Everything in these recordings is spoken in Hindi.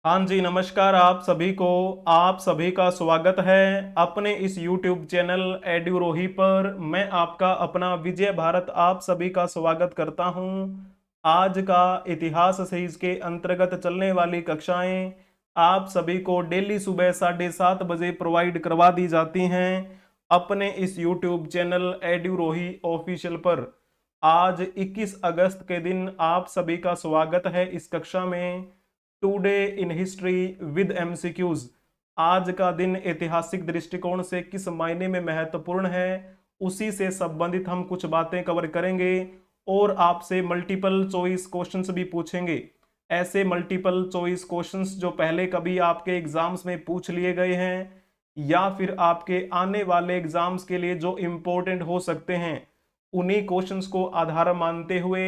हाँ जी, नमस्कार आप सभी का स्वागत है अपने इस YouTube चैनल एड्यूरोही पर। मैं आपका अपना विजय भारत आप सभी का स्वागत करता हूं। आज का इतिहास सीरीज के अंतर्गत चलने वाली कक्षाएं आप सभी को डेली सुबह 7:30 बजे प्रोवाइड करवा दी जाती हैं अपने इस YouTube चैनल एड्यूरोही ऑफिशियल पर। आज 21 अगस्त के दिन आप सभी का स्वागत है इस कक्षा में। Today in history with MCQs. आज का दिन ऐतिहासिक दृष्टिकोण से किस मायने में महत्वपूर्ण है, उसी से संबंधित हम कुछ बातें कवर करेंगे और आपसे मल्टीपल चॉइस क्वेश्चंस भी पूछेंगे। ऐसे मल्टीपल चॉइस क्वेश्चंस जो पहले कभी आपके एग्जाम्स में पूछ लिए गए हैं या फिर आपके आने वाले एग्जाम्स के लिए जो इम्पोर्टेंट हो सकते हैं, उन्हीं क्वेश्चंस को आधार मानते हुए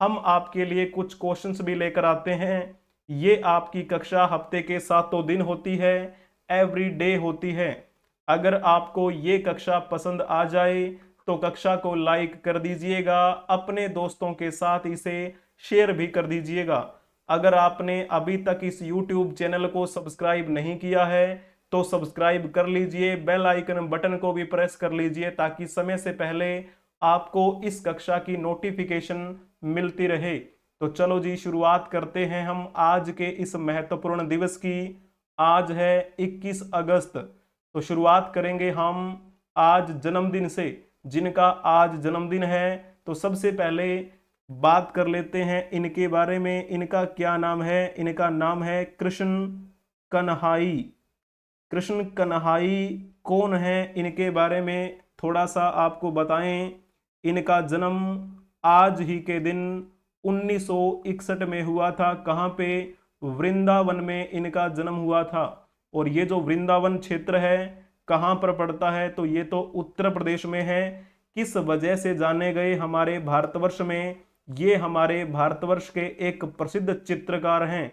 हम आपके लिए कुछ क्वेश्चंस भी लेकर आते हैं। ये आपकी कक्षा हफ्ते के 7 दिन होती है, एवरी डे होती है। अगर आपको ये कक्षा पसंद आ जाए तो कक्षा को लाइक कर दीजिएगा, अपने दोस्तों के साथ इसे शेयर भी कर दीजिएगा। अगर आपने अभी तक इस YouTube चैनल को सब्सक्राइब नहीं किया है तो सब्सक्राइब कर लीजिए, बेल आइकन बटन को भी प्रेस कर लीजिए ताकि समय से पहले आपको इस कक्षा की नोटिफिकेशन मिलती रहे। तो चलो जी, शुरुआत करते हैं हम आज के इस महत्वपूर्ण दिवस की। आज है 21 अगस्त। तो शुरुआत करेंगे हम आज जन्मदिन से, जिनका आज जन्मदिन है। तो सबसे पहले बात कर लेते हैं इनके बारे में। इनका क्या नाम है? इनका नाम है कृष्ण कन्हाई। कृष्ण कन्हाई कौन है, इनके बारे में थोड़ा सा आपको बताएं। इनका जन्म आज ही के दिन 1961 में हुआ था। कहाँ पे? वृंदावन में इनका जन्म हुआ था। और ये जो वृंदावन क्षेत्र है कहाँ पर पड़ता है? तो ये तो उत्तर प्रदेश में है। किस वजह से जाने गए हमारे भारतवर्ष में? ये हमारे भारतवर्ष के एक प्रसिद्ध चित्रकार हैं।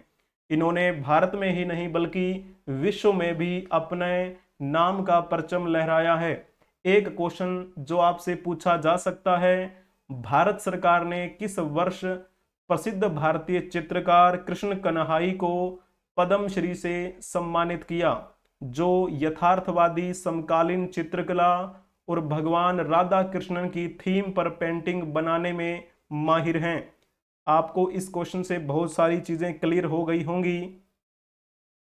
इन्होंने भारत में ही नहीं बल्कि विश्व में भी अपने नाम का परचम लहराया है। एक क्वेश्चन जो आपसे पूछा जा सकता है, भारत सरकार ने किस वर्ष प्रसिद्ध भारतीय चित्रकार कृष्ण कन्हाई को पद्मश्री से सम्मानित किया, जो यथार्थवादी समकालीन चित्रकला और भगवान राधा कृष्णन की थीम पर पेंटिंग बनाने में माहिर हैं? आपको इस क्वेश्चन से बहुत सारी चीजें क्लियर हो गई होंगी।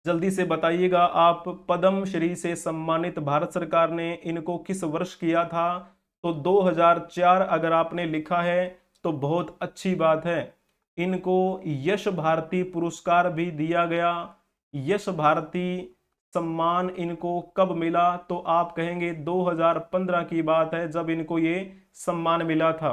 जल्दी से बताइएगा आप, पद्मश्री से सम्मानित भारत सरकार ने इनको किस वर्ष किया था? तो 2004 अगर आपने लिखा है तो बहुत अच्छी बात है। इनको यश भारती पुरस्कार भी दिया गया। यश भारती सम्मान इनको कब मिला? तो आप कहेंगे 2015 की बात है जब इनको ये सम्मान मिला था।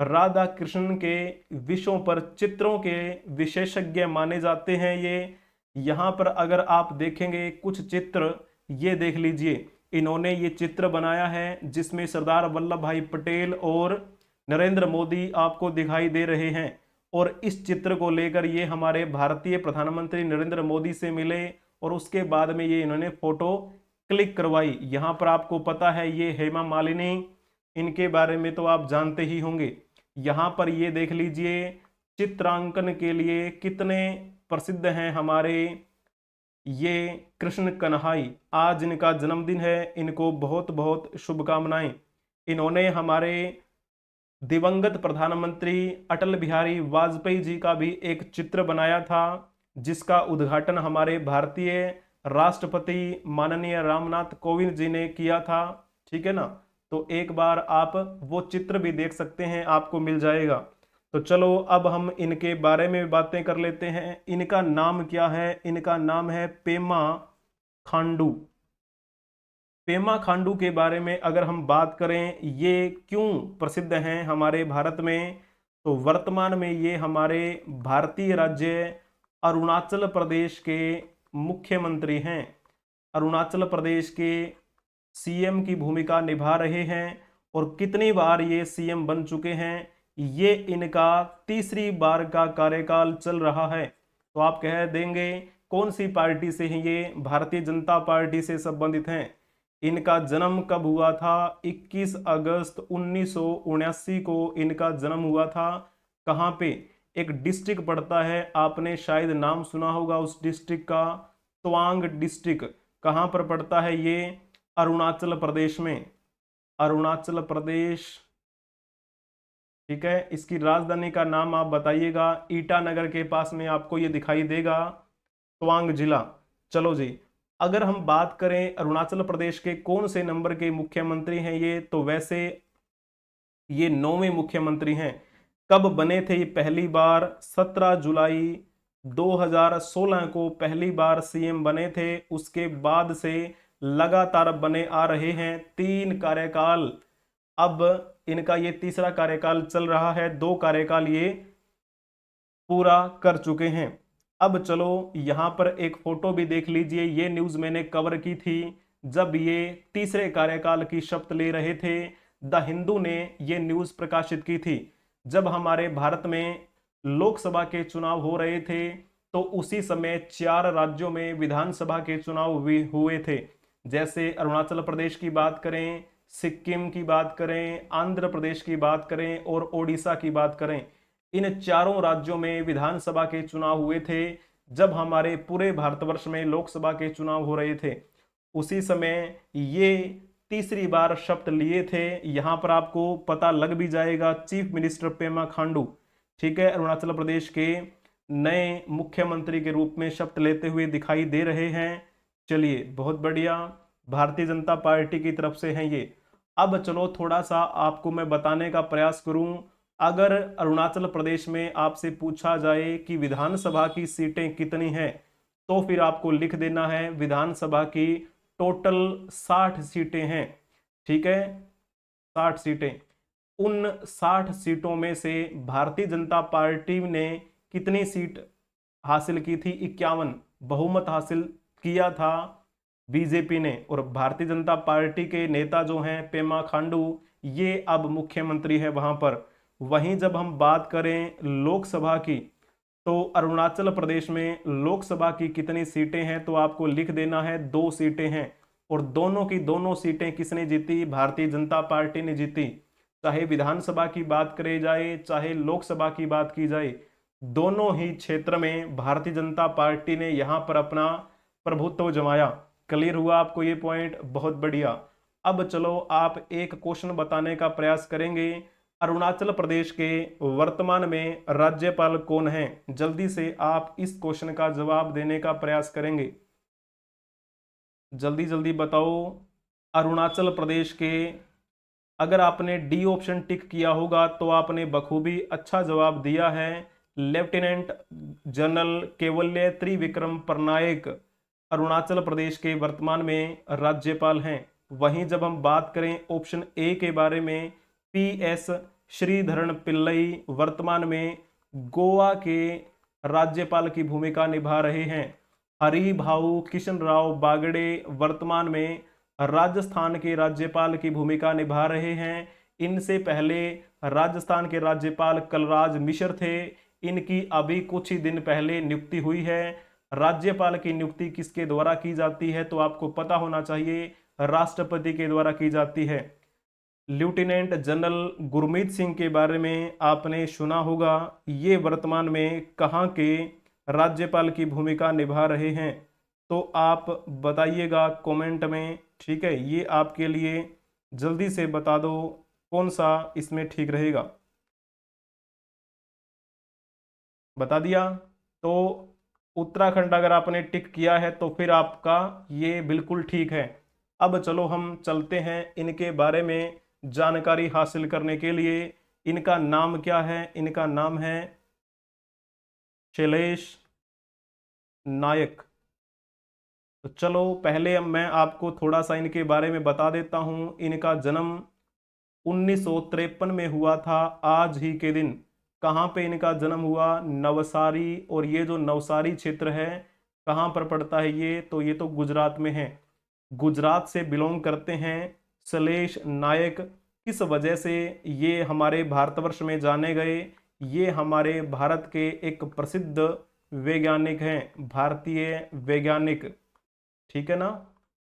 राधा कृष्ण के विषयों पर चित्रों के विशेषज्ञ माने जाते हैं ये। यहाँ पर अगर आप देखेंगे कुछ चित्र, ये देख लीजिए, इन्होंने ये चित्र बनाया है जिसमें सरदार वल्लभ भाई पटेल और नरेंद्र मोदी आपको दिखाई दे रहे हैं। और इस चित्र को लेकर ये हमारे भारतीय प्रधानमंत्री नरेंद्र मोदी से मिले और उसके बाद में ये इन्होंने फोटो क्लिक करवाई। यहाँ पर आपको पता है ये हेमा मालिनी, इनके बारे में तो आप जानते ही होंगे। यहाँ पर ये देख लीजिए, चित्रांकन के लिए कितने प्रसिद्ध हैं हमारे ये कृष्ण कन्हाई। आज इनका जन्मदिन है, इनको बहुत बहुत शुभकामनाएं। इन्होंने हमारे दिवंगत प्रधानमंत्री अटल बिहारी वाजपेयी जी का भी एक चित्र बनाया था, जिसका उद्घाटन हमारे भारतीय राष्ट्रपति माननीय रामनाथ कोविंद जी ने किया था। ठीक है ना? तो एक बार आप वो चित्र भी देख सकते हैं, आपको मिल जाएगा। तो चलो अब हम इनके बारे में बातें कर लेते हैं। इनका नाम क्या है? इनका नाम है पेमा खांडू। पेमा खांडू के बारे में अगर हम बात करें, ये क्यों प्रसिद्ध हैं हमारे भारत में? तो वर्तमान में ये हमारे भारतीय राज्य अरुणाचल प्रदेश के मुख्यमंत्री हैं। अरुणाचल प्रदेश के सीएम की भूमिका निभा रहे हैं और कितनी बार ये सीएम बन चुके हैं? ये इनका तीसरी बार का कार्यकाल चल रहा है। तो आप कह देंगे कौन सी पार्टी से हैं ये? भारतीय जनता पार्टी से संबंधित हैं। इनका जन्म कब हुआ था? 21 अगस्त 1979 को इनका जन्म हुआ था। कहाँ पे? एक डिस्ट्रिक्ट पड़ता है, आपने शायद नाम सुना होगा उस डिस्ट्रिक्ट का, तवांग डिस्ट्रिक्ट। कहां पर पड़ता है ये? अरुणाचल प्रदेश में, अरुणाचल प्रदेश। ठीक है, इसकी राजधानी का नाम आप बताइएगा। ईटानगर के पास में आपको ये दिखाई देगा, तवांग जिला। चलो जी, अगर हम बात करें अरुणाचल प्रदेश के कौन से नंबर के मुख्यमंत्री हैं ये, तो वैसे ये 9वें मुख्यमंत्री हैं। कब बने थे ये? पहली बार 17 जुलाई 2016 को पहली बार सीएम बने थे। उसके बाद से लगातार बने आ रहे हैं, 3 कार्यकाल। अब इनका ये तीसरा कार्यकाल चल रहा है, 2 कार्यकाल ये पूरा कर चुके हैं। अब चलो यहां पर एक फोटो भी देख लीजिए, ये न्यूज मैंने कवर की थी जब ये तीसरे कार्यकाल की शपथ ले रहे थे। द हिंदू ने ये न्यूज प्रकाशित की थी जब हमारे भारत में लोकसभा के चुनाव हो रहे थे, तो उसी समय 4 राज्यों में विधानसभा के चुनाव हुए थे। जैसे अरुणाचल प्रदेश की बात करें, सिक्किम की बात करें, आंध्र प्रदेश की बात करें और ओडिशा की बात करें, इन चारों राज्यों में विधानसभा के चुनाव हुए थे जब हमारे पूरे भारतवर्ष में लोकसभा के चुनाव हो रहे थे। उसी समय ये तीसरी बार शपथ लिए थे। यहां पर आपको पता लग भी जाएगा, चीफ मिनिस्टर पेमा खांडू, ठीक है, अरुणाचल प्रदेश के नए मुख्यमंत्री के रूप में शपथ लेते हुए दिखाई दे रहे हैं। चलिए, बहुत बढ़िया, भारतीय जनता पार्टी की तरफ से हैं ये। अब चलो थोड़ा सा आपको मैं बताने का प्रयास करूं। अगर अरुणाचल प्रदेश में आपसे पूछा जाए कि विधानसभा की सीटें कितनी हैं, तो फिर आपको लिख देना है विधानसभा की टोटल 60 सीटें हैं। ठीक है, 60 सीटें। उन 60 सीटों में से भारतीय जनता पार्टी ने कितनी सीट हासिल की थी? 51 बहुमत हासिल किया था बीजेपी ने। और भारतीय जनता पार्टी के नेता जो हैं पेमा खांडू, ये अब मुख्यमंत्री है वहां पर। वहीं जब हम बात करें लोकसभा की, तो अरुणाचल प्रदेश में लोकसभा की कितनी सीटें हैं, तो आपको लिख देना है 2 सीटें हैं। और दोनों की दोनों सीटें किसने जीती? भारतीय जनता पार्टी ने जीती। चाहे विधानसभा की बात करी जाए, चाहे लोकसभा की बात की जाए, दोनों ही क्षेत्र में भारतीय जनता पार्टी ने यहां पर अपना प्रभुत्व जमाया। क्लियर हुआ आपको ये पॉइंट? बहुत बढ़िया। अब चलो आप एक क्वेश्चन बताने का प्रयास करेंगे। अरुणाचल प्रदेश के वर्तमान में राज्यपाल कौन है? जल्दी से आप इस क्वेश्चन का जवाब देने का प्रयास करेंगे। जल्दी जल्दी बताओ। अरुणाचल प्रदेश के, अगर आपने डी ऑप्शन टिक किया होगा तो आपने बखूबी अच्छा जवाब दिया है। लेफ्टिनेंट जनरल केवल्य त्रिविक्रम परनायक अरुणाचल प्रदेश के वर्तमान में राज्यपाल हैं। वहीं जब हम बात करें ऑप्शन ए के बारे में, PS श्रीधरन पिल्लई वर्तमान में गोवा के राज्यपाल की भूमिका निभा रहे हैं। हरिभाऊ किशन राव बागड़े वर्तमान में राजस्थान के राज्यपाल की भूमिका निभा रहे हैं। इनसे पहले राजस्थान के राज्यपाल कलराज मिश्र थे। इनकी अभी कुछ ही दिन पहले नियुक्ति हुई है। राज्यपाल की नियुक्ति किसके द्वारा की जाती है? तो आपको पता होना चाहिए, राष्ट्रपति के द्वारा की जाती है। लेफ्टिनेंट जनरल गुरमीत सिंह के बारे में आपने सुना होगा। ये वर्तमान में कहाँ के राज्यपाल की भूमिका निभा रहे हैं? तो आप बताइएगा कमेंट में। ठीक है, ये आपके लिए जल्दी से बता दो कौन सा इसमें ठीक रहेगा। बता दिया तो उत्तराखंड अगर आपने टिक किया है तो फिर आपका ये बिल्कुल ठीक है। अब चलो हम चलते हैं इनके बारे में जानकारी हासिल करने के लिए। इनका नाम क्या है? इनका नाम है शैलेश नायक। तो चलो पहले मैं आपको थोड़ा सा इनके बारे में बता देता हूं। इनका जन्म 1953 में हुआ था, आज ही के दिन। कहाँ पे इनका जन्म हुआ? नवसारी। और ये जो नवसारी क्षेत्र है कहाँ पर पड़ता है ये? तो ये तो गुजरात में है। गुजरात से बिलोंग करते हैं शैलेश नायक। किस वजह से ये हमारे भारतवर्ष में जाने गए? ये हमारे भारत के एक प्रसिद्ध वैज्ञानिक हैं, भारतीय वैज्ञानिक। ठीक है ना।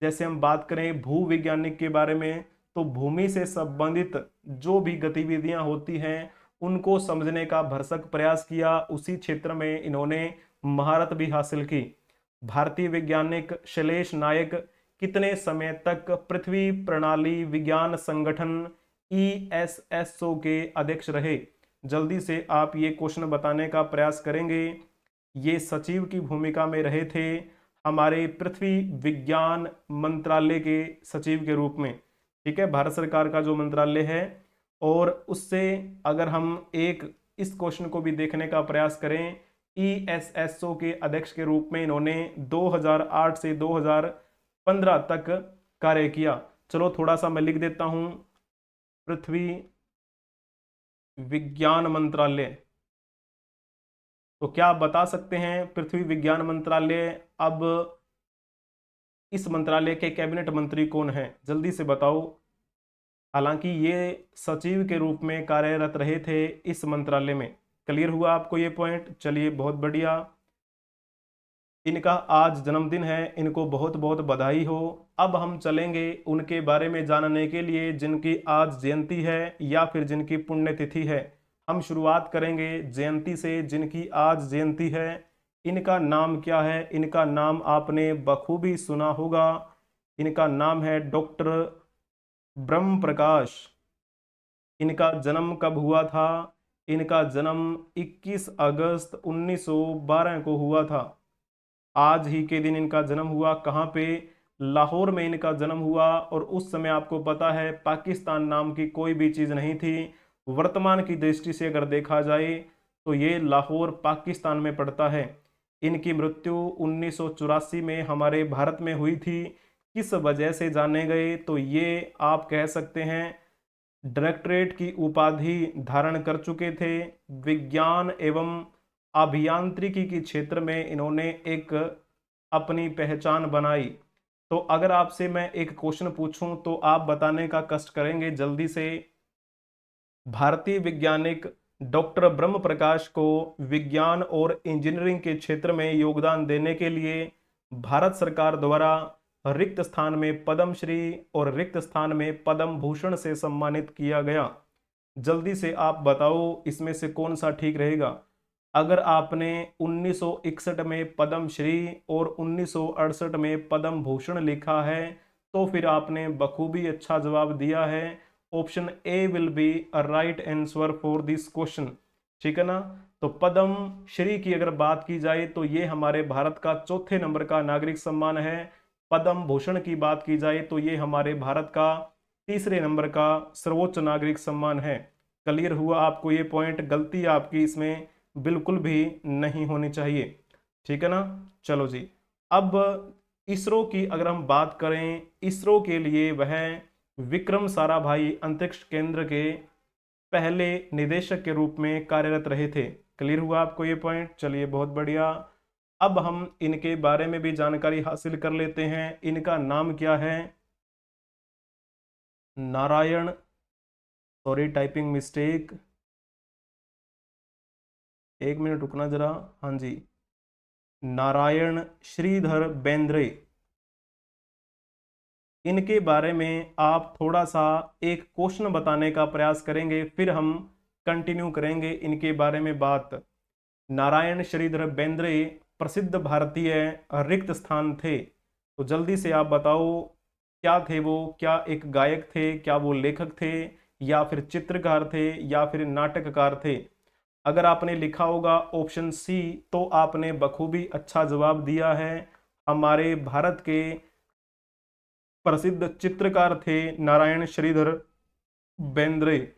जैसे हम बात करें भूवैज्ञानिक के बारे में, तो भूमि से संबंधित जो भी गतिविधियां होती हैं उनको समझने का भरसक प्रयास किया। उसी क्षेत्र में इन्होंने महारत भी हासिल की। भारतीय वैज्ञानिक शैलेश नायक कितने समय तक पृथ्वी प्रणाली विज्ञान संगठन ESSO के अध्यक्ष रहे? जल्दी से आप ये क्वेश्चन बताने का प्रयास करेंगे। ये सचिव की भूमिका में रहे थे हमारे पृथ्वी विज्ञान मंत्रालय के सचिव के रूप में। ठीक है, भारत सरकार का जो मंत्रालय है। और उससे अगर हम एक इस क्वेश्चन को भी देखने का प्रयास करें, ESSO के अध्यक्ष के रूप में इन्होंने 2008 से 2015 तक कार्य किया। चलो थोड़ा सा मैं लिख देता हूं, पृथ्वी विज्ञान मंत्रालय। तो क्या आप बता सकते हैं पृथ्वी विज्ञान मंत्रालय, अब इस मंत्रालय के कैबिनेट मंत्री कौन है? जल्दी से बताओ। हालांकि ये सचिव के रूप में कार्यरत रहे थे इस मंत्रालय में। क्लियर हुआ आपको ये पॉइंट? चलिए बहुत बढ़िया। इनका आज जन्मदिन है, इनको बहुत बहुत बधाई हो। अब हम चलेंगे उनके बारे में जानने के लिए जिनकी आज जयंती है या फिर जिनकी पुण्यतिथि है। हम शुरुआत करेंगे जयंती से, जिनकी आज जयंती है। इनका नाम क्या है? इनका नाम आपने बखूबी सुना होगा। इनका नाम है डॉक्टर ब्रह्म प्रकाश। इनका जन्म कब हुआ था? इनका जन्म 21 अगस्त 1912 को हुआ था। आज ही के दिन इनका जन्म हुआ। कहाँ पे? लाहौर में इनका जन्म हुआ। और उस समय आपको पता है पाकिस्तान नाम की कोई भी चीज़ नहीं थी। वर्तमान की दृष्टि से अगर देखा जाए तो ये लाहौर पाकिस्तान में पड़ता है। इनकी मृत्यु 1984 में हमारे भारत में हुई थी। किस वजह से जाने गए? तो ये आप कह सकते हैं डायरेक्टरेट की उपाधि धारण कर चुके थे। विज्ञान एवं अभियांत्रिकी के क्षेत्र में इन्होंने एक अपनी पहचान बनाई। तो अगर आपसे मैं एक क्वेश्चन पूछूं तो आप बताने का कष्ट करेंगे जल्दी से। भारतीय वैज्ञानिक डॉक्टर ब्रह्म प्रकाश को विज्ञान और इंजीनियरिंग के क्षेत्र में योगदान देने के लिए भारत सरकार द्वारा रिक्त स्थान में पद्मश्री और रिक्त स्थान में पद्म भूषण से सम्मानित किया गया। जल्दी से आप बताओ इसमें से कौन सा ठीक रहेगा। अगर आपने 1961 में पद्मश्री और 1968 में पद्म भूषण लिखा है तो फिर आपने बखूबी अच्छा जवाब दिया है। Option A will be a right answer for this question. ठीक है ना? तो पद्म श्री की अगर बात की जाए तो ये हमारे भारत का चौथे नंबर का नागरिक सम्मान है। पद्म भूषण की बात की जाए तो ये हमारे भारत का तीसरे नंबर का सर्वोच्च नागरिक सम्मान है। क्लियर हुआ आपको ये पॉइंट? गलती आपकी इसमें बिल्कुल भी नहीं होनी चाहिए। ठीक है ना? चलो जी, अब इसरो की अगर हम बात करें, इसरो के लिए वह विक्रम साराभाई अंतरिक्ष केंद्र के पहले निदेशक के रूप में कार्यरत रहे थे। क्लियर हुआ आपको ये पॉइंट? चलिए बहुत बढ़िया। अब हम इनके बारे में भी जानकारी हासिल कर लेते हैं। इनका नाम क्या है? नारायण, सॉरी टाइपिंग मिस्टेक, एक मिनट रुकना जरा। हाँ जी, नारायण श्रीधर बेंद्रे। इनके बारे में आप थोड़ा सा एक क्वेश्चन बताने का प्रयास करेंगे, फिर हम कंटिन्यू करेंगे इनके बारे में बात। नारायण श्रीधर बेंद्रे प्रसिद्ध भारतीय रिक्त स्थान थे। तो जल्दी से आप बताओ क्या थे वो? क्या एक गायक थे, क्या वो लेखक थे, या फिर चित्रकार थे, या फिर नाटककार थे? अगर आपने लिखा होगा ऑप्शन सी तो आपने बखूबी अच्छा जवाब दिया है। हमारे भारत के प्रसिद्ध चित्रकार थे नारायण श्रीधर बेंद्रे।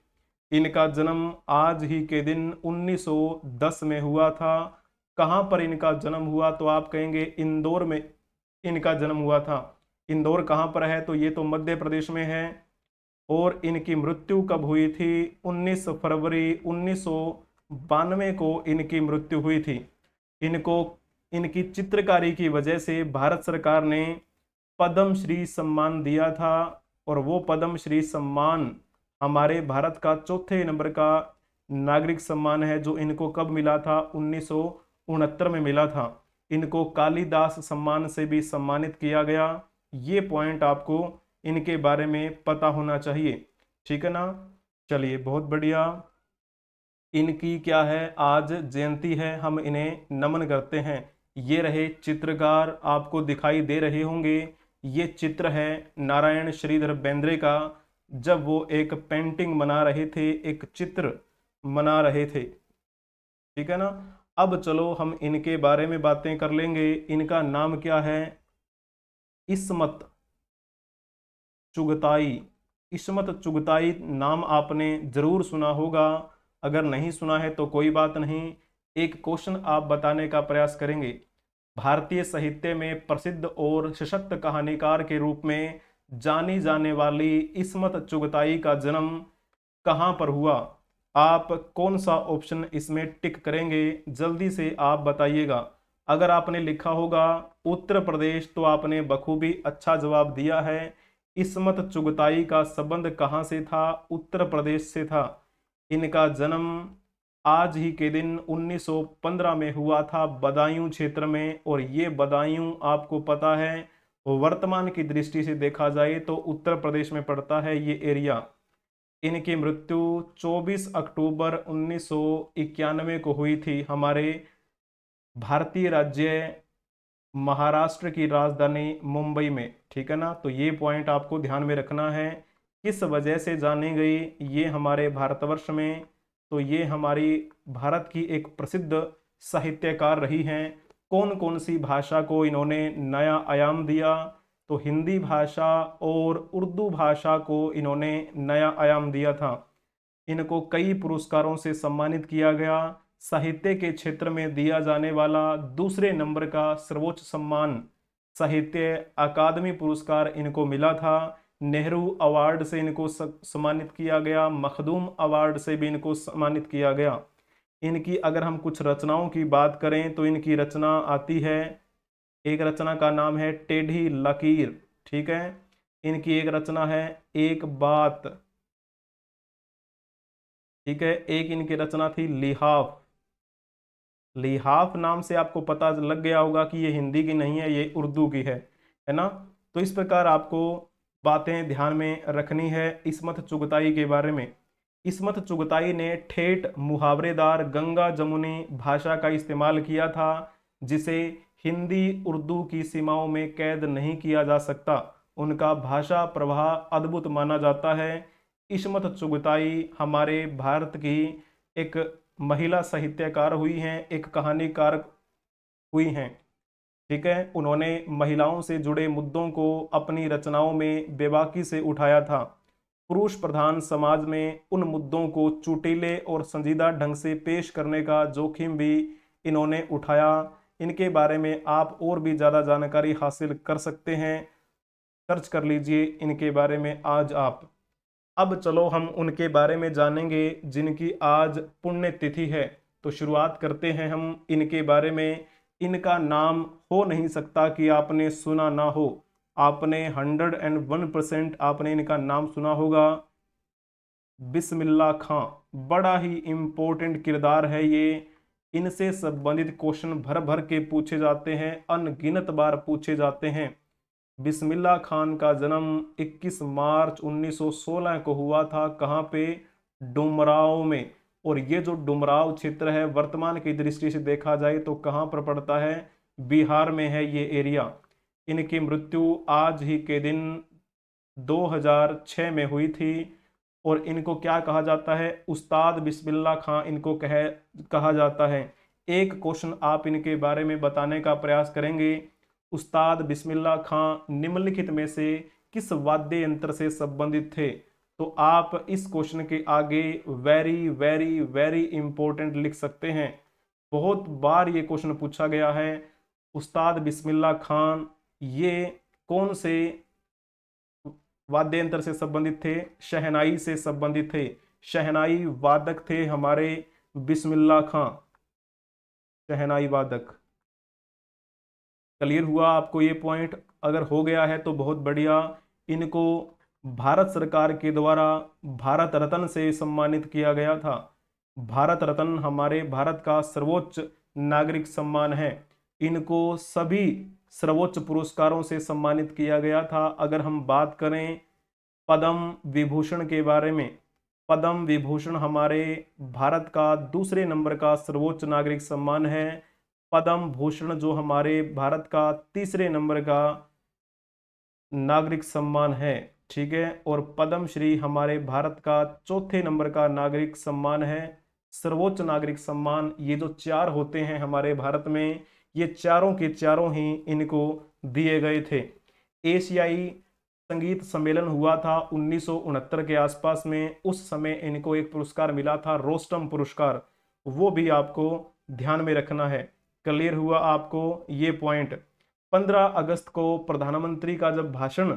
इनका जन्म आज ही के दिन 1910 में हुआ था। कहाँ पर इनका जन्म हुआ? तो आप कहेंगे इंदौर में इनका जन्म हुआ था। इंदौर कहाँ पर है? तो ये तो मध्य प्रदेश में है। और इनकी मृत्यु कब हुई थी? 19 फरवरी 1992 को इनकी मृत्यु हुई थी। इनको इनकी चित्रकारी की वजह से भारत सरकार ने पद्मश्री सम्मान दिया था। और वो पद्मश्री सम्मान हमारे भारत का चौथे नंबर का नागरिक सम्मान है, जो इनको कब मिला था? 1969 में मिला था। इनको कालिदास सम्मान से भी सम्मानित किया गया। ये पॉइंट आपको इनके बारे में पता होना चाहिए। ठीक है ना? चलिए बहुत बढ़िया। इनकी क्या है, आज जयंती है, हम इन्हें नमन करते हैं। ये रहे चित्रकार, आपको दिखाई दे रहे होंगे। ये चित्र है नारायण श्रीधर बेंद्रे का, जब वो एक पेंटिंग बना रहे थे, एक चित्र बना रहे थे। ठीक है ना। अब चलो हम इनके बारे में बातें कर लेंगे। इनका नाम क्या है, इस्मत चुगताई। इस्मत चुगताई नाम आपने जरूर सुना होगा, अगर नहीं सुना है तो कोई बात नहीं, एक क्वेश्चन आप बताने का प्रयास करेंगे। भारतीय साहित्य में प्रसिद्ध और सशक्त कहानीकार के रूप में जानी जाने वाली इस्मत चुगताई का जन्म कहाँ पर हुआ? आप कौन सा ऑप्शन इसमें टिक करेंगे, जल्दी से आप बताइएगा। अगर आपने लिखा होगा उत्तर प्रदेश तो आपने बखूबी अच्छा जवाब दिया है। इस्मत चुगताई का संबंध कहाँ से था? उत्तर प्रदेश से था। इनका जन्म आज ही के दिन 1915 में हुआ था, बदायूं क्षेत्र में। और ये बदायूं आपको पता है वर्तमान की दृष्टि से देखा जाए तो उत्तर प्रदेश में पड़ता है ये एरिया। इनकी मृत्यु 24 अक्टूबर 1991 को हुई थी, हमारे भारतीय राज्य महाराष्ट्र की राजधानी मुंबई में। ठीक है ना। तो ये पॉइंट आपको ध्यान में रखना है, किस वजह से जानी गई ये हमारे भारतवर्ष में। तो ये हमारी भारत की एक प्रसिद्ध साहित्यकार रही हैं। कौन कौन सी भाषा को इन्होंने नया आयाम दिया? तो हिंदी भाषा और उर्दू भाषा को इन्होंने नया आयाम दिया था। इनको कई पुरस्कारों से सम्मानित किया गया। साहित्य के क्षेत्र में दिया जाने वाला दूसरे नंबर का सर्वोच्च सम्मान साहित्य अकादमी पुरस्कार इनको मिला था। नेहरू अवार्ड से इनको सम्मानित किया गया, मखदूम अवार्ड से भी इनको सम्मानित किया गया। इनकी अगर हम कुछ रचनाओं की बात करें तो इनकी रचना आती है, एक रचना का नाम है टेढ़ी लकीर। ठीक है। इनकी एक रचना है एक बात। ठीक है। एक इनकी रचना थी लिहाफ। लिहाफ नाम से आपको पता लग गया होगा कि ये हिंदी की नहीं है, ये उर्दू की है ना। तो इस प्रकार आपको बातें ध्यान में रखनी है इस्मत चुगताई के बारे में। इस्मत चुगताई ने ठेठ मुहावरेदार गंगा जमुनी भाषा का इस्तेमाल किया था, जिसे हिंदी उर्दू की सीमाओं में कैद नहीं किया जा सकता। उनका भाषा प्रवाह अद्भुत माना जाता है। इस्मत चुगताई हमारे भारत की एक महिला साहित्यकार हुई हैं, एक कहानीकार हुई हैं। ठीक है। उन्होंने महिलाओं से जुड़े मुद्दों को अपनी रचनाओं में बेबाकी से उठाया था। पुरुष प्रधान समाज में उन मुद्दों को चुटीले और संजीदा ढंग से पेश करने का जोखिम भी इन्होंने उठाया। इनके बारे में आप और भी ज़्यादा जानकारी हासिल कर सकते हैं, सर्च कर लीजिए इनके बारे में आज आप। अब चलो हम उनके बारे में जानेंगे जिनकी आज पुण्यतिथि है। तो शुरुआत करते हैं हम इनके बारे में। इनका नाम हो नहीं सकता कि आपने सुना ना हो, आपने 101% आपने इनका नाम सुना होगा, बिस्मिल्लाह खां। बड़ा ही इम्पोर्टेंट किरदार है ये। इनसे संबंधित क्वेश्चन भर भर के पूछे जाते हैं, अनगिनत बार पूछे जाते हैं। बिस्मिल्लाह खान का जन्म 21 मार्च 1916 को हुआ था। कहाँ पे? डुमराव में। और ये जो डुमराव क्षेत्र है वर्तमान की दृष्टि से देखा जाए तो कहाँ पर पड़ता है? बिहार में है ये एरिया। इनकी मृत्यु आज ही के दिन 2006 में हुई थी। और इनको क्या कहा जाता है? उस्ताद बिस्मिल्लाह खां इनको कहा जाता है। एक क्वेश्चन आप इनके बारे में बताने का प्रयास करेंगे। उस्ताद बिस्मिल्लाह खां निम्नलिखित में से किस वाद्य यंत्र से संबंधित थे? तो आप इस क्वेश्चन के आगे वेरी वेरी वेरी इंपॉर्टेंट लिख सकते हैं। बहुत बार ये क्वेश्चन पूछा गया है। उस्ताद बिस्मिल्लाह खान ये कौन से वाद्य यंत्र से संबंधित थे? शहनाई से संबंधित थे। शहनाई वादक थे हमारे बिस्मिल्लाह खां, शहनाई वादक। क्लियर हुआ आपको ये पॉइंट? अगर हो गया है तो बहुत बढ़िया। इनको भारत सरकार के द्वारा भारत रत्न से सम्मानित किया गया था। भारत रत्न हमारे भारत का सर्वोच्च नागरिक सम्मान है। इनको सभी सर्वोच्च पुरस्कारों से सम्मानित किया गया था। अगर हम बात करें पद्म विभूषण के बारे में, पद्म विभूषण हमारे भारत का दूसरे नंबर का सर्वोच्च नागरिक सम्मान है। पद्म भूषण जो हमारे भारत का तीसरे नंबर का नागरिक सम्मान है। ठीक है, और पद्म श्री हमारे भारत का चौथे नंबर का नागरिक सम्मान है, सर्वोच्च नागरिक सम्मान। ये जो चार होते हैं हमारे भारत में, ये चारों के चारों ही इनको दिए गए थे। एशियाई संगीत सम्मेलन हुआ था 1969 के आसपास में, उस समय इनको एक पुरस्कार मिला था, रोस्टम पुरस्कार। वो भी आपको ध्यान में रखना है। क्लियर हुआ आपको ये पॉइंट। 15 अगस्त को प्रधानमंत्री का जब भाषण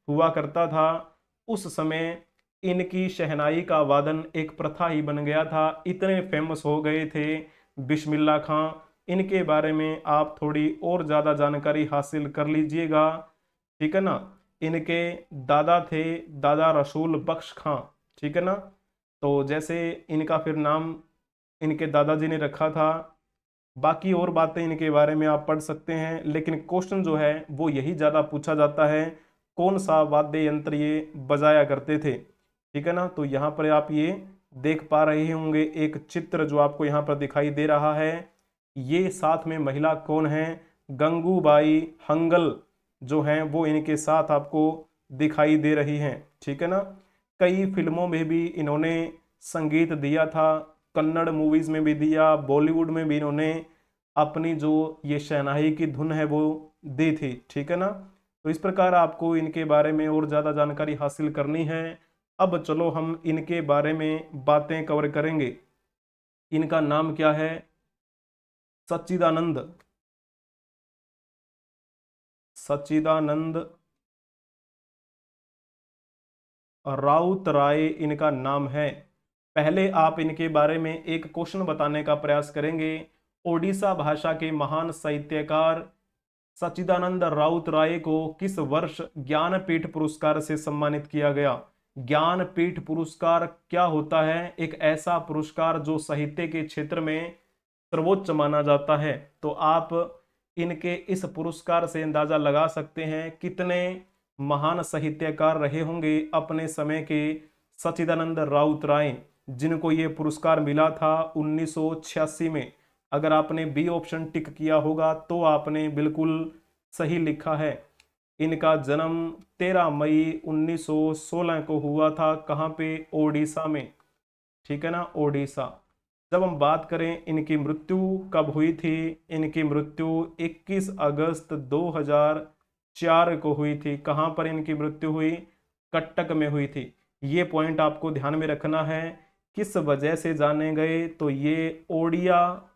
हुआ करता था, उस समय इनकी शहनाई का वादन एक प्रथा ही बन गया था, इतने फेमस हो गए थे बिस्मिल्लाह खां। इनके बारे में आप थोड़ी और ज़्यादा जानकारी हासिल कर लीजिएगा, ठीक है ना। इनके दादा थे दादा रसूल बख्श खां, ठीक है ना। तो जैसे इनका फिर नाम इनके दादाजी ने रखा था। बाकी और बातें इनके बारे में आप पढ़ सकते हैं, लेकिन क्वेश्चन जो है वो यही ज़्यादा पूछा जाता है, कौन सा वाद्य यंत्र ये बजाया करते थे, ठीक है ना। तो यहाँ पर आप ये देख पा रहे होंगे एक चित्र जो आपको यहाँ पर दिखाई दे रहा है। ये साथ में महिला कौन है? गंगूबाई हंगल जो हैं वो इनके साथ आपको दिखाई दे रही हैं, ठीक है ना। कई फिल्मों में भी इन्होंने संगीत दिया था, कन्नड़ मूवीज में भी दिया, बॉलीवुड में भी इन्होंने अपनी जो ये शहनाई की धुन है वो दी थी, ठीक है ना। तो इस प्रकार आपको इनके बारे में और ज़्यादा जानकारी हासिल करनी है। अब चलो हम इनके बारे में बातें कवर करेंगे। इनका नाम क्या है? सच्चिदानंद सच्चिदानंद राउत राय इनका नाम है। पहले आप इनके बारे में एक क्वेश्चन बताने का प्रयास करेंगे। ओडिशा भाषा के महान साहित्यकार सच्चिदानंद राउत राय को किस वर्ष ज्ञानपीठ पुरस्कार से सम्मानित किया गया? ज्ञानपीठ पुरस्कार क्या होता है? एक ऐसा पुरस्कार जो साहित्य के क्षेत्र में सर्वोच्च माना जाता है। तो आप इनके इस पुरस्कार से अंदाजा लगा सकते हैं कितने महान साहित्यकार रहे होंगे अपने समय के सच्चिदानंद राउत राय, जिनको ये पुरस्कार मिला था 1986 में। अगर आपने बी ऑप्शन टिक किया होगा तो आपने बिल्कुल सही लिखा है। इनका जन्म 13 मई 1916 को हुआ था। कहाँ पे? ओडिशा में, ठीक है ना, ओडिशा। जब हम बात करें इनकी मृत्यु कब हुई थी, इनकी मृत्यु 21 अगस्त 2004 को हुई थी। कहाँ पर इनकी मृत्यु हुई? कटक में हुई थी। ये पॉइंट आपको ध्यान में रखना है। किस वजह से जाने गए? तो ये ओडिया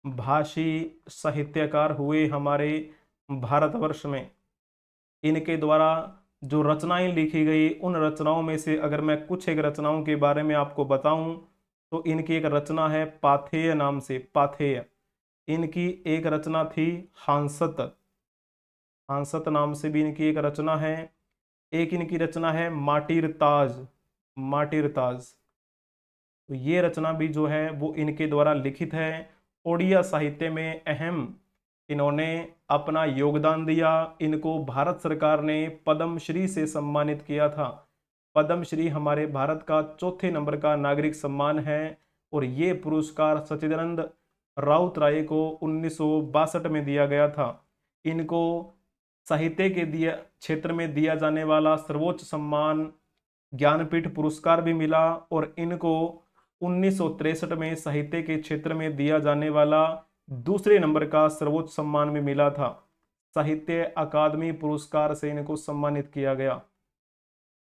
भाषी साहित्यकार हुए हमारे भारतवर्ष में। इनके द्वारा जो रचनाएं लिखी गई, उन रचनाओं में से अगर मैं कुछ एक रचनाओं के बारे में आपको बताऊं तो इनकी एक रचना है पाथेय नाम से, पाथेय। इनकी एक रचना थी हांसत, हांसत नाम से भी इनकी एक रचना है। एक इनकी रचना है माटीर ताज, माटीर ताज। तो ये रचना भी जो है वो इनके द्वारा लिखित है। ओडिया साहित्य में अहम इन्होंने अपना योगदान दिया। इनको भारत सरकार ने पद्मश्री से सम्मानित किया था। पद्मश्री हमारे भारत का चौथे नंबर का नागरिक सम्मान है, और ये पुरस्कार सच्चिदानंद राउत राय को 1962 में दिया गया था। इनको साहित्य के दिया क्षेत्र में दिया जाने वाला सर्वोच्च सम्मान ज्ञानपीठ पुरस्कार भी मिला, और इनको 1963 में साहित्य के क्षेत्र में दिया जाने वाला दूसरे नंबर का सर्वोच्च सम्मान भी मिला था। साहित्य अकादमी पुरस्कार से इनको सम्मानित किया गया,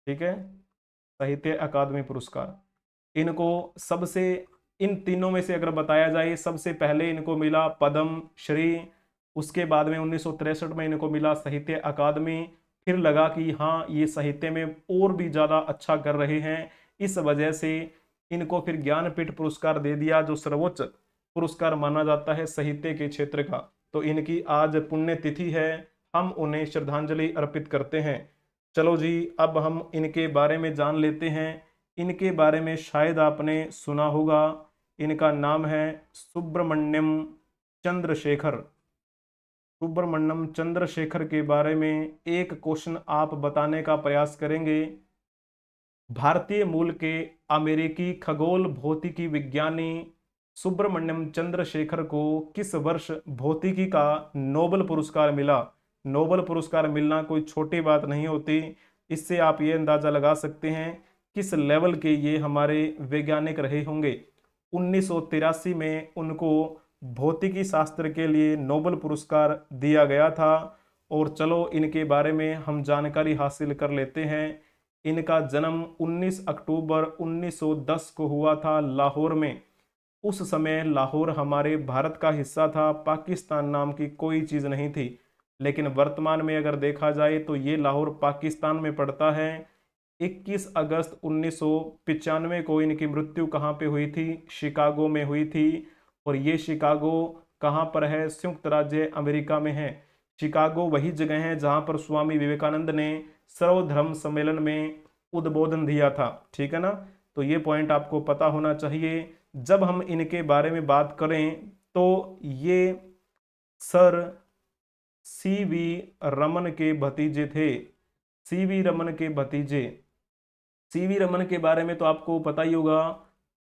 ठीक है, साहित्य अकादमी पुरस्कार। इनको सबसे, इन तीनों में से अगर बताया जाए, सबसे पहले इनको मिला पद्म श्री, उसके बाद में 1963 में इनको मिला साहित्य अकादमी। फिर लगा कि हाँ ये साहित्य में और भी ज़्यादा अच्छा कर रहे हैं, इस वजह से इनको फिर ज्ञानपीठ पुरस्कार दे दिया, जो सर्वोच्च पुरस्कार माना जाता है साहित्य के क्षेत्र का। तो इनकी आज पुण्यतिथि है, हम उन्हें श्रद्धांजलि अर्पित करते हैं। चलो जी, अब हम इनके बारे में जान लेते हैं। इनके बारे में शायद आपने सुना होगा, इनका नाम है सुब्रमण्यम चंद्रशेखर। सुब्रमण्यम चंद्रशेखर के बारे में एक क्वेश्चन आप बताने का प्रयास करेंगे। भारतीय मूल के अमेरिकी खगोल भौतिकी विज्ञानी सुब्रमण्यम चंद्रशेखर को किस वर्ष भौतिकी का नोबेल पुरस्कार मिला? नोबेल पुरस्कार मिलना कोई छोटी बात नहीं होती। इससे आप ये अंदाजा लगा सकते हैं किस लेवल के ये हमारे वैज्ञानिक रहे होंगे। 1983 में उनको भौतिकी शास्त्र के लिए नोबेल पुरस्कार दिया गया था। और चलो इनके बारे में हम जानकारी हासिल कर लेते हैं। इनका जन्म 19 अक्टूबर 1910 को हुआ था लाहौर में। उस समय लाहौर हमारे भारत का हिस्सा था, पाकिस्तान नाम की कोई चीज़ नहीं थी। लेकिन वर्तमान में अगर देखा जाए तो ये लाहौर पाकिस्तान में पड़ता है। 21 अगस्त 1995 को इनकी मृत्यु कहाँ पे हुई थी? शिकागो में हुई थी। और ये शिकागो कहाँ पर है? संयुक्त राज्य अमेरिका में है। शिकागो वही जगह है जहाँ पर स्वामी विवेकानंद ने सर्वधर्म सम्मेलन में उद्बोधन दिया था। ठीक है ना? तो ये पॉइंट आपको पता होना चाहिए। जब हम इनके बारे में बात करें तो ये सर सीवी रमन के भतीजे थे। सीवी रमन के भतीजे। सीवी रमन के बारे में तो आपको पता ही होगा,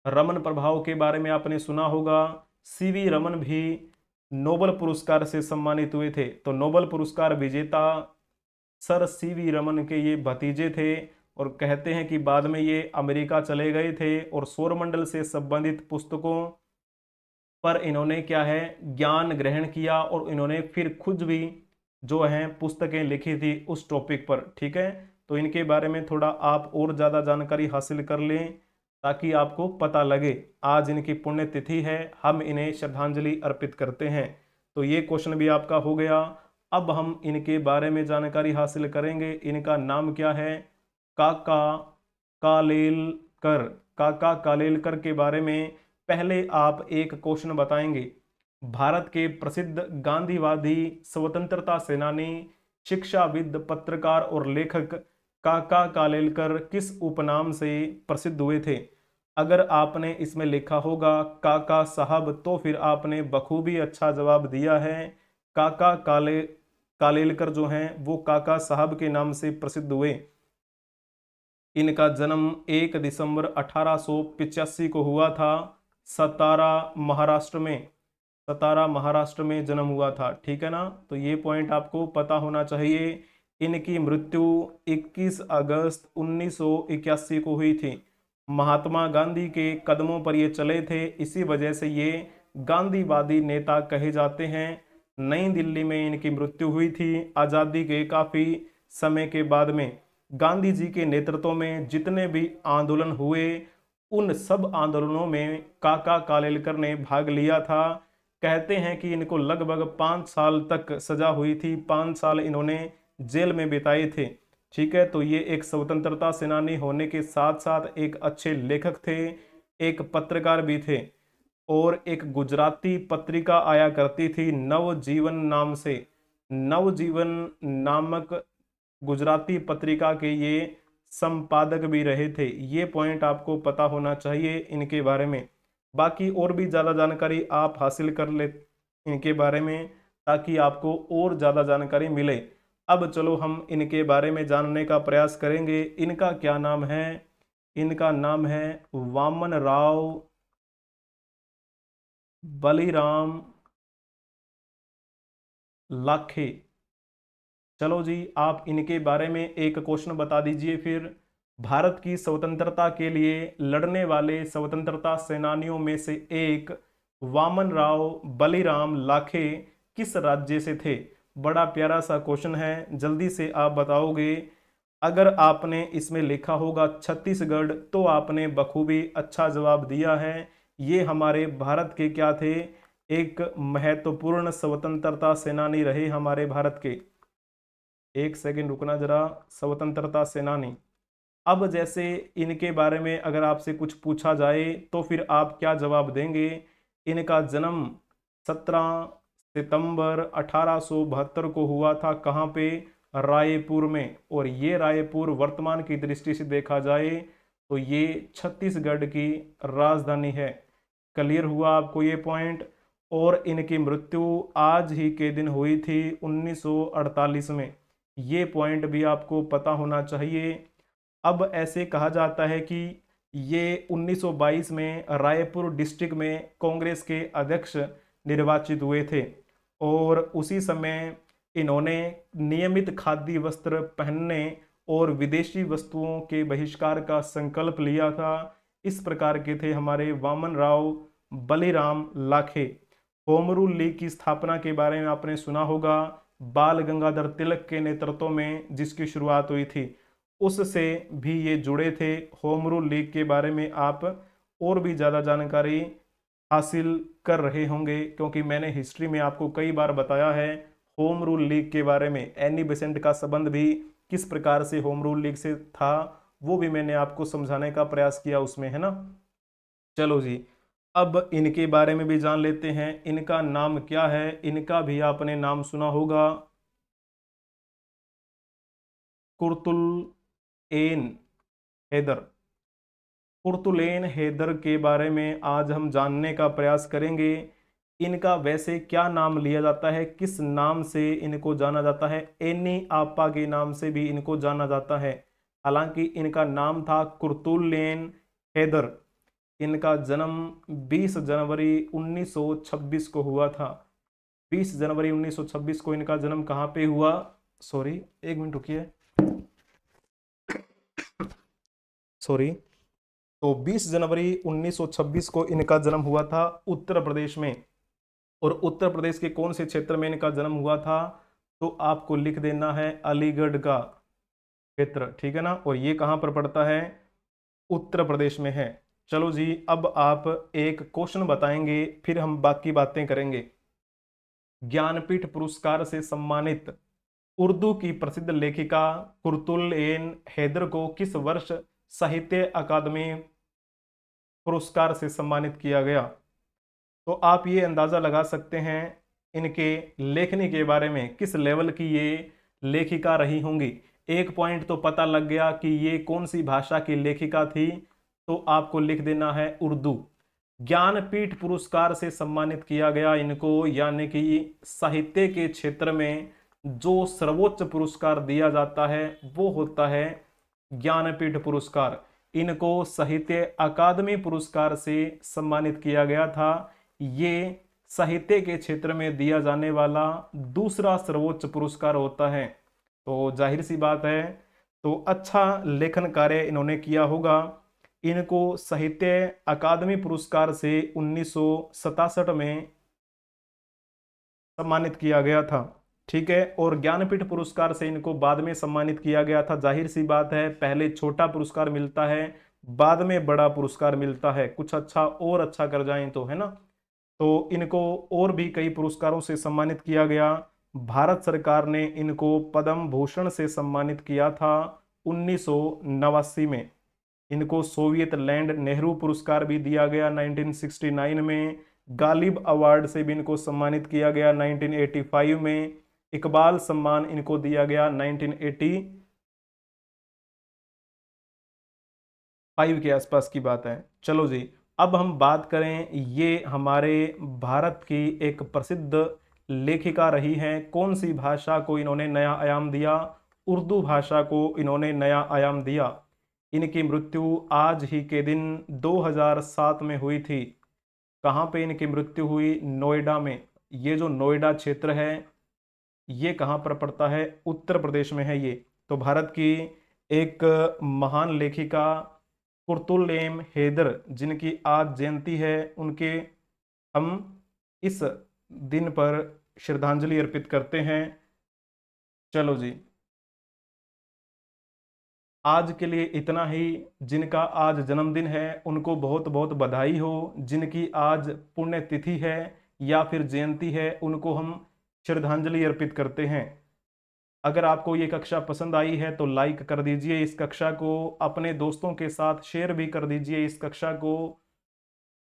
रमन प्रभाव के बारे में आपने सुना होगा। सीवी रमन भी नोबेल पुरस्कार से सम्मानित हुए थे। तो नोबेल पुरस्कार विजेता सर सीवी रमन के ये भतीजे थे। और कहते हैं कि बाद में ये अमेरिका चले गए थे और सौरमंडल से संबंधित पुस्तकों पर इन्होंने क्या है, ज्ञान ग्रहण किया और इन्होंने फिर खुद भी जो है पुस्तकें लिखी थी उस टॉपिक पर। ठीक है, तो इनके बारे में थोड़ा आप और ज़्यादा जानकारी हासिल कर लें ताकि आपको पता लगे। आज इनकी पुण्यतिथि है, हम इन्हें श्रद्धांजलि अर्पित करते हैं। तो ये क्वेश्चन भी आपका हो गया। अब हम इनके बारे में जानकारी हासिल करेंगे। इनका नाम क्या है? काका कालेलकर। काका कालेलकर के बारे में पहले आप एक क्वेश्चन बताएंगे। भारत के प्रसिद्ध गांधीवादी, स्वतंत्रता सेनानी, शिक्षाविद, पत्रकार और लेखक काका कालेलकर किस उपनाम से प्रसिद्ध हुए थे? अगर आपने इसमें लिखा होगा काका साहब तो फिर आपने बखूबी अच्छा जवाब दिया है। काका कालेलकर जो हैं वो काका साहब के नाम से प्रसिद्ध हुए। इनका जन्म 1 दिसंबर 1885 को हुआ था। सतारा महाराष्ट्र में, सतारा महाराष्ट्र में जन्म हुआ था। ठीक है ना? तो ये पॉइंट आपको पता होना चाहिए। इनकी मृत्यु 21 अगस्त 1981 को हुई थी। महात्मा गांधी के कदमों पर ये चले थे, इसी वजह से ये गांधीवादी नेता कहे जाते हैं। नई दिल्ली में इनकी मृत्यु हुई थी आज़ादी के काफ़ी समय के बाद में। गांधी जी के नेतृत्व में जितने भी आंदोलन हुए उन सब आंदोलनों में काका कालेलकर ने भाग लिया था। कहते हैं कि इनको लगभग 5 साल तक सजा हुई थी, 5 साल इन्होंने जेल में बिताए थे। ठीक है, तो ये एक स्वतंत्रता सेनानी होने के साथ साथ एक अच्छे लेखक थे, एक पत्रकार भी थे। और एक गुजराती पत्रिका आया करती थी नवजीवन नाम से, नवजीवन नामक गुजराती पत्रिका के ये संपादक भी रहे थे। ये पॉइंट आपको पता होना चाहिए इनके बारे में। बाकी और भी ज़्यादा जानकारी आप हासिल कर ले इनके बारे में ताकि आपको और ज़्यादा जानकारी मिले। अब चलो हम इनके बारे में जानने का प्रयास करेंगे। इनका क्या नाम है? इनका नाम है वामन राव बलिराम लाखे। चलो जी, आप इनके बारे में एक क्वेश्चन बता दीजिए फिर। भारत की स्वतंत्रता के लिए लड़ने वाले स्वतंत्रता सेनानियों में से एक वामन राव बलिराम लाखे किस राज्य से थे? बड़ा प्यारा सा क्वेश्चन है, जल्दी से आप बताओगे। अगर आपने इसमें लिखा होगा छत्तीसगढ़ तो आपने बखूबी अच्छा जवाब दिया है। ये हमारे भारत के क्या थे? एक महत्वपूर्ण स्वतंत्रता सेनानी रहे हमारे भारत के। एक सेकंड रुकना जरा। स्वतंत्रता सेनानी। अब जैसे इनके बारे में अगर आपसे कुछ पूछा जाए तो फिर आप क्या जवाब देंगे? इनका जन्म 17 सितंबर 1872 को हुआ था। कहाँ पे? रायपुर में। और ये रायपुर वर्तमान की दृष्टि से देखा जाए तो ये छत्तीसगढ़ की राजधानी है। क्लियर हुआ आपको ये पॉइंट? और इनकी मृत्यु आज ही के दिन हुई थी 1948 में। ये पॉइंट भी आपको पता होना चाहिए। अब ऐसे कहा जाता है कि ये 1922 में रायपुर डिस्ट्रिक्ट में कांग्रेस के अध्यक्ष निर्वाचित हुए थे और उसी समय इन्होंने नियमित खादी वस्त्र पहनने और विदेशी वस्तुओं के बहिष्कार का संकल्प लिया था। इस प्रकार के थे हमारे वामन राव बलिराम लाखे। होम रूल लीग की स्थापना के बारे में आपने सुना होगा, बाल गंगाधर तिलक के नेतृत्व में जिसकी शुरुआत हुई थी, उससे भी ये जुड़े थे। होम रूल लीग के बारे में आप और भी ज़्यादा जानकारी हासिल कर रहे होंगे क्योंकि मैंने हिस्ट्री में आपको कई बार बताया है होम रूल लीग के बारे में। एनी बेसेंट का संबंध भी किस प्रकार से होम रूल लीग से था वो भी मैंने आपको समझाने का प्रयास किया उसमें, है ना। चलो जी, अब इनके बारे में भी जान लेते हैं। इनका नाम क्या है, इनका भी आपने नाम सुना होगा, कुर्तुल एन हैदर। कुर्तुलेन हैदर के बारे में आज हम जानने का प्रयास करेंगे। इनका वैसे क्या नाम लिया जाता है, किस नाम से इनको जाना जाता है? एनी आपा के नाम से भी इनको जाना जाता है। हालांकि इनका नाम था कुर्तुलेन हैदर। इनका जन्म 20 जनवरी 1926 को हुआ था। 20 जनवरी 1926 को इनका जन्म कहाँ पे हुआ? सॉरी, एक मिनट रुकिए, सॉरी। तो 20 जनवरी 1926 को इनका जन्म हुआ था उत्तर प्रदेश में। और उत्तर प्रदेश के कौन से क्षेत्र में इनका जन्म हुआ था? तो आपको लिख देना है अलीगढ़ का क्षेत्र, ठीक है ना। और ये कहाँ पर पड़ता है? उत्तर प्रदेश में है। चलो जी, अब आप एक क्वेश्चन बताएंगे फिर हम बाकी बातें करेंगे। ज्ञानपीठ पुरस्कार से सम्मानित उर्दू की प्रसिद्ध लेखिका कुर्तुल एन हैदर को किस वर्ष साहित्य अकादमी पुरस्कार से सम्मानित किया गया? तो आप ये अंदाजा लगा सकते हैं इनके लेखनी के बारे में, किस लेवल की ये लेखिका रही होंगी। एक पॉइंट तो पता लग गया कि ये कौन सी भाषा की लेखिका थी, तो आपको लिख देना है उर्दू। ज्ञानपीठ पुरस्कार से सम्मानित किया गया इनको, यानी कि साहित्य के क्षेत्र में जो सर्वोच्च पुरस्कार दिया जाता है वो होता है ज्ञानपीठ पुरस्कार। इनको साहित्य अकादमी पुरस्कार से सम्मानित किया गया था। ये साहित्य के क्षेत्र में दिया जाने वाला दूसरा सर्वोच्च पुरस्कार होता है। तो जाहिर सी बात है, तो अच्छा लेखन कार्य इन्होंने किया होगा। इनको साहित्य अकादमी पुरस्कार से 1967 में सम्मानित किया गया था, ठीक है। और ज्ञानपीठ पुरस्कार से इनको बाद में सम्मानित किया गया था। जाहिर सी बात है, पहले छोटा पुरस्कार मिलता है, बाद में बड़ा पुरस्कार मिलता है, कुछ अच्छा और अच्छा कर जाएं तो, है ना। तो इनको और भी कई पुरस्कारों से सम्मानित किया गया। भारत सरकार ने इनको पद्म भूषण से सम्मानित किया था 1989 में। इनको सोवियत लैंड नेहरू पुरस्कार भी दिया गया 1969 में। गालिब अवार्ड से भी इनको सम्मानित किया गया 1985 में। इकबाल सम्मान इनको दिया गया 1985 के आसपास की बात है। चलो जी, अब हम बात करें, ये हमारे भारत की एक प्रसिद्ध लेखिका रही हैं। कौन सी भाषा को इन्होंने नया आयाम दिया? उर्दू भाषा को इन्होंने नया आयाम दिया। इनकी मृत्यु आज ही के दिन 2007 में हुई थी। कहाँ पे इनकी मृत्यु हुई? नोएडा में। ये जो नोएडा क्षेत्र है ये कहाँ पर पड़ता है? उत्तर प्रदेश में है ये। तो भारत की एक महान लेखिका कुर्तुल-ए हैदर, जिनकी आज जयंती है, उनके हम इस दिन पर श्रद्धांजलि अर्पित करते हैं। चलो जी, आज के लिए इतना ही। जिनका आज जन्मदिन है उनको बहुत बहुत बधाई हो। जिनकी आज पुण्यतिथि है या फिर जयंती है उनको हम श्रद्धांजलि अर्पित करते हैं। अगर आपको ये कक्षा पसंद आई है तो लाइक कर दीजिए इस कक्षा को, अपने दोस्तों के साथ शेयर भी कर दीजिए इस कक्षा को।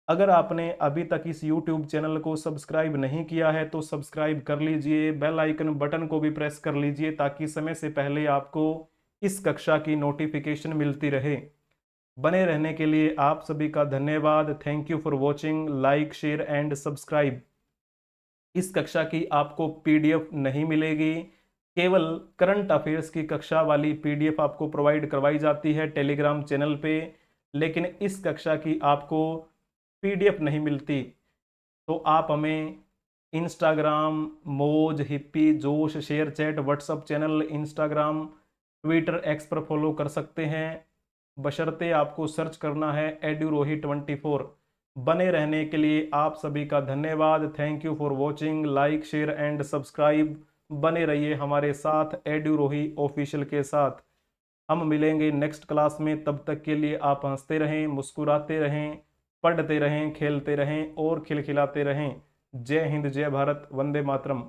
अगर आपने अभी तक इस YouTube चैनल को सब्सक्राइब नहीं किया है तो सब्सक्राइब कर लीजिए, बेल आइकन बटन को भी प्रेस कर लीजिए ताकि समय से पहले आपको इस कक्षा की नोटिफिकेशन मिलती रहे। बने रहने के लिए आप सभी का धन्यवाद। Thank you for watching, like share and subscribe. इस कक्षा की आपको PDF नहीं मिलेगी, केवल करंट अफेयर्स की कक्षा वाली पीडीएफ आपको प्रोवाइड करवाई जाती है टेलीग्राम चैनल पे, लेकिन इस कक्षा की आपको पीडीएफ नहीं मिलती। तो आप हमें Instagram, Moj, Hipi, Josh, ShareChat, WhatsApp channel, Instagram, Twitter, X पर फॉलो कर सकते हैं। बशर्ते आपको सर्च करना है एड्यूरोही24। बने रहने के लिए आप सभी का धन्यवाद। Thank you for watching. Like, share and subscribe. बने रहिए हमारे साथ एड्यूरोही ऑफिशियल के साथ। हम मिलेंगे नेक्स्ट क्लास में, तब तक के लिए आप हंसते रहें, मुस्कुराते रहें, पढ़ते रहें, खेलते रहें और खिलखिलाते रहें। जय हिंद, जय भारत, वंदे मातरम।